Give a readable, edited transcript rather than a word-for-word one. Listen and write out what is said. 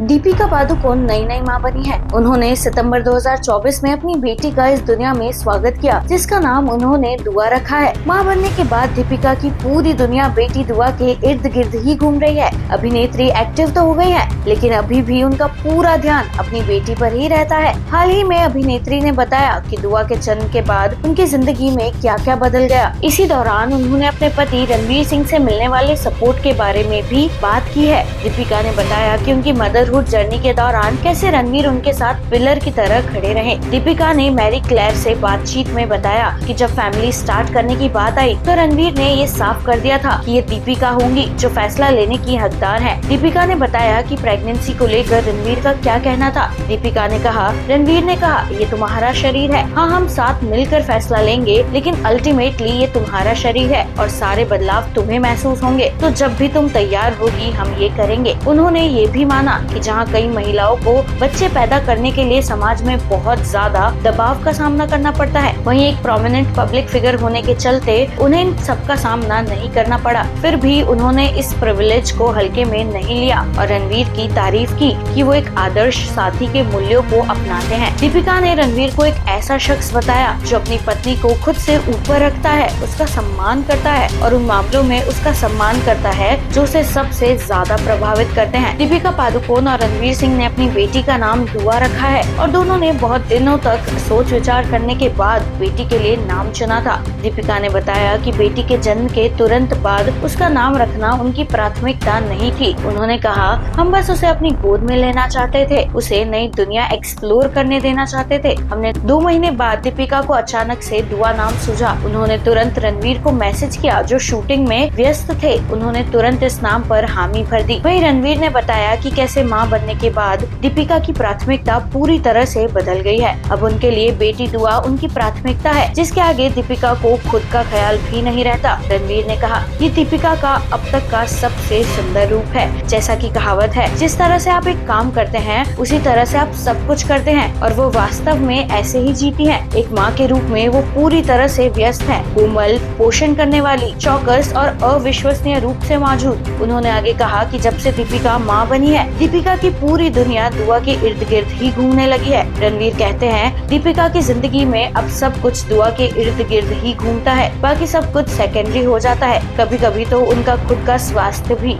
दीपिका पादुकोण नई नई मां बनी है। उन्होंने सितंबर 2024 में अपनी बेटी का इस दुनिया में स्वागत किया, जिसका नाम उन्होंने दुआ रखा है। मां बनने के बाद दीपिका की पूरी दुनिया बेटी दुआ के इर्द गिर्द ही घूम रही है। अभिनेत्री एक्टिव तो हो गई है, लेकिन अभी भी उनका पूरा ध्यान अपनी बेटी पर ही रहता है। हाल ही में अभिनेत्री ने बताया कि दुआ के जन्म के बाद उनकी जिंदगी में क्या क्या बदल गया। इसी दौरान उन्होंने अपने पति रणवीर सिंह से मिलने वाले सपोर्ट के बारे में भी बात की है। दीपिका ने बताया कि उनकी मदरहुड जर्नी के दौरान कैसे रणवीर उनके साथ पिलर की तरह खड़े रहे। दीपिका ने मैरी क्लेयर से बातचीत में बताया कि जब फैमिली स्टार्ट करने की बात आई तो रणवीर ने ये साफ कर दिया था कि ये दीपिका होंगी जो फैसला लेने की हकदार है। दीपिका ने बताया कि प्रेगनेंसी को लेकर रणवीर का क्या कहना था। दीपिका ने कहा, रणवीर ने कहा, ये तुम्हारा शरीर है, हाँ हम साथ मिलकर फैसला लेंगे, लेकिन अल्टीमेटली ये तुम्हारा शरीर है और सारे बदलाव तुम्हें महसूस होंगे, तो जब भी तुम तैयार होगी हम ये करेंगे। उन्होंने ये भी माना कि जहाँ कई महिलाओं को बच्चे पैदा करने के लिए समाज में बहुत ज्यादा दबाव का सामना करना पड़ता है, वहीं एक प्रोमिनेंट पब्लिक फिगर होने के चलते उन्हें इन सबका सामना नहीं करना पड़ा। फिर भी उन्होंने इस प्रिविलेज को हल्के में नहीं लिया और रणवीर की तारीफ की कि वो एक आदर्श साथी के मूल्यों को अपनाते हैं। दीपिका ने रणवीर को एक ऐसा शख्स बताया जो अपनी पत्नी को खुद से ऊपर रखता है, उसका सम्मान करता है और उन मामलों में उसका सम्मान करता है जो उसे सबसे ज्यादा प्रभावित करते हैं। दीपिका पादुकोण और रणवीर सिंह ने अपनी बेटी का नाम दुआ रखा है और दोनों ने बहुत दिनों तक सोच विचार करने के बाद बेटी के लिए नाम चुना था। दीपिका ने बताया कि बेटी के जन्म के तुरंत बाद उसका नाम रखना उनकी प्राथमिकता नहीं थी। उन्होंने कहा, हम बस उसे अपनी गोद में लेना चाहते थे, उसे नई दुनिया एक्सप्लोर करने देना चाहते थे। हमने 2 महीने बाद दीपिका को अचानक से दुआ नाम सूझा। उन्होंने तुरंत रणवीर को मैसेज किया जो शूटिंग में व्यस्त थे। उन्होंने तुरंत इस नाम पर हामी भर दी। वहीं रणवीर ने बताया कि कैसे मां बनने के बाद दीपिका की प्राथमिकता पूरी तरह से बदल गई है। अब उनके लिए बेटी दुआ उनकी प्राथमिकता है, जिसके आगे दीपिका को खुद का ख्याल भी नहीं रहता। रणवीर ने कहा, ये दीपिका का अब तक का सबसे सुंदर रूप है। जैसा कि कहावत है, जिस तरह से आप एक काम करते हैं उसी तरह से आप सब कुछ करते हैं, और वो वास्तव में ऐसे ही जीती है। एक माँ के रूप में वो पूरी तरह से व्यस्त है, कोमल, पोषण करने वाली, चौकस और अविश्वसनीय रूप से मौजूद। उन्होंने आगे कहा कि जब से दीपिका माँ बनी है, दीपिका की पूरी दुनिया दुआ के इर्द गिर्द ही घूमने लगी है। रणवीर कहते हैं, दीपिका की जिंदगी में अब सब कुछ दुआ के इर्द गिर्द ही घूमता है, बाकी सब कुछ सेकेंडरी हो जाता है। कभी कभी तो उनका खुद का स्वास्थ्य भी।